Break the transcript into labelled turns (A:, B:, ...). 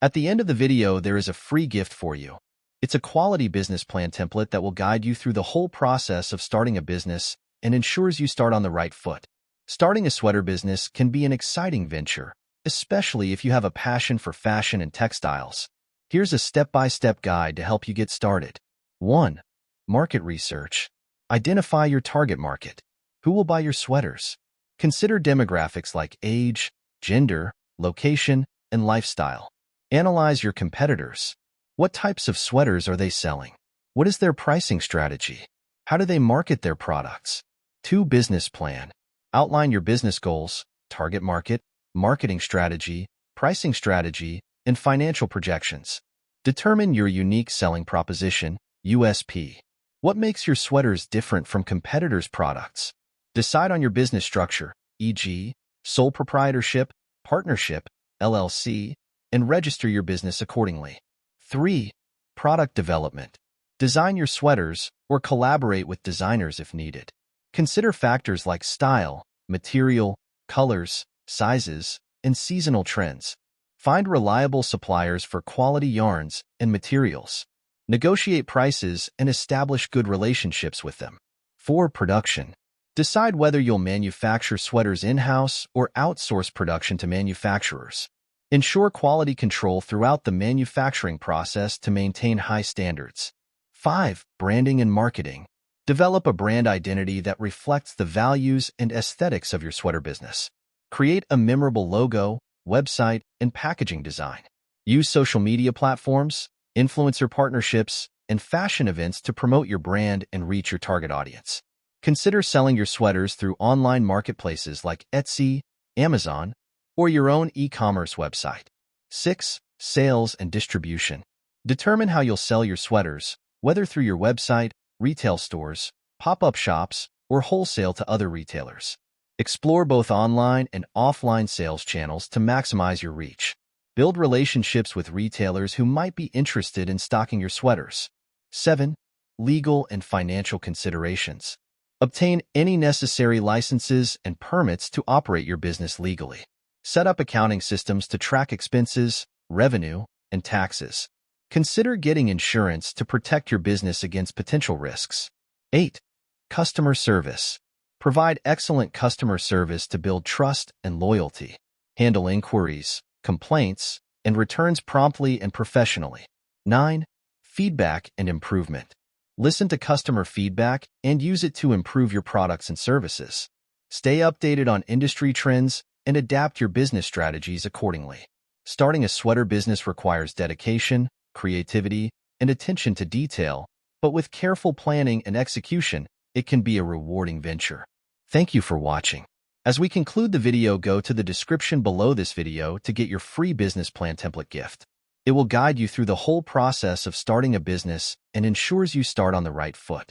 A: At the end of the video, there is a free gift for you. It's a quality business plan template that will guide you through the whole process of starting a business and ensures you start on the right foot. Starting a sweater business can be an exciting venture, especially if you have a passion for fashion and textiles. Here's a step-by-step guide to help you get started. 1. Market research. Identify your target market. Who will buy your sweaters? Consider demographics like age, gender, location, and lifestyle. Analyze your competitors. What types of sweaters are they selling? What is their pricing strategy? How do they market their products? 2. Business plan. Outline your business goals, target market, marketing strategy, pricing strategy, and financial projections. Determine your unique selling proposition, USP. What makes your sweaters different from competitors' products? Decide on your business structure, e.g., sole proprietorship, partnership, LLC, and register your business accordingly. 3. Product development. Design your sweaters or collaborate with designers if needed. Consider factors like style, material, colors, sizes, and seasonal trends. Find reliable suppliers for quality yarns and materials. Negotiate prices and establish good relationships with them. 4. Production. Decide whether you'll manufacture sweaters in-house or outsource production to manufacturers. Ensure quality control throughout the manufacturing process to maintain high standards. 5. Branding and marketing. Develop a brand identity that reflects the values and aesthetics of your sweater business. Create a memorable logo, website, and packaging design. Use social media platforms, influencer partnerships, and fashion events to promote your brand and reach your target audience. Consider selling your sweaters through online marketplaces like Etsy, Amazon, or your own e-commerce website. 6. Sales and distribution. Determine how you'll sell your sweaters, whether through your website, retail stores, pop-up shops, or wholesale to other retailers. Explore both online and offline sales channels to maximize your reach. Build relationships with retailers who might be interested in stocking your sweaters. 7. Legal and financial considerations. Obtain any necessary licenses and permits to operate your business legally. Set up accounting systems to track expenses, revenue, and taxes. Consider getting insurance to protect your business against potential risks. 8. Customer service. Provide excellent customer service to build trust and loyalty. Handle inquiries, complaints, and returns promptly and professionally. 9. Feedback and improvement. Listen to customer feedback and use it to improve your products and services. Stay updated on industry trends and adapt your business strategies accordingly. Starting a sweater business requires dedication, creativity, and attention to detail, but with careful planning and execution, it can be a rewarding venture. Thank you for watching. As we conclude the video, go to the description below this video to get your free business plan template gift. It will guide you through the whole process of starting a business and ensures you start on the right foot.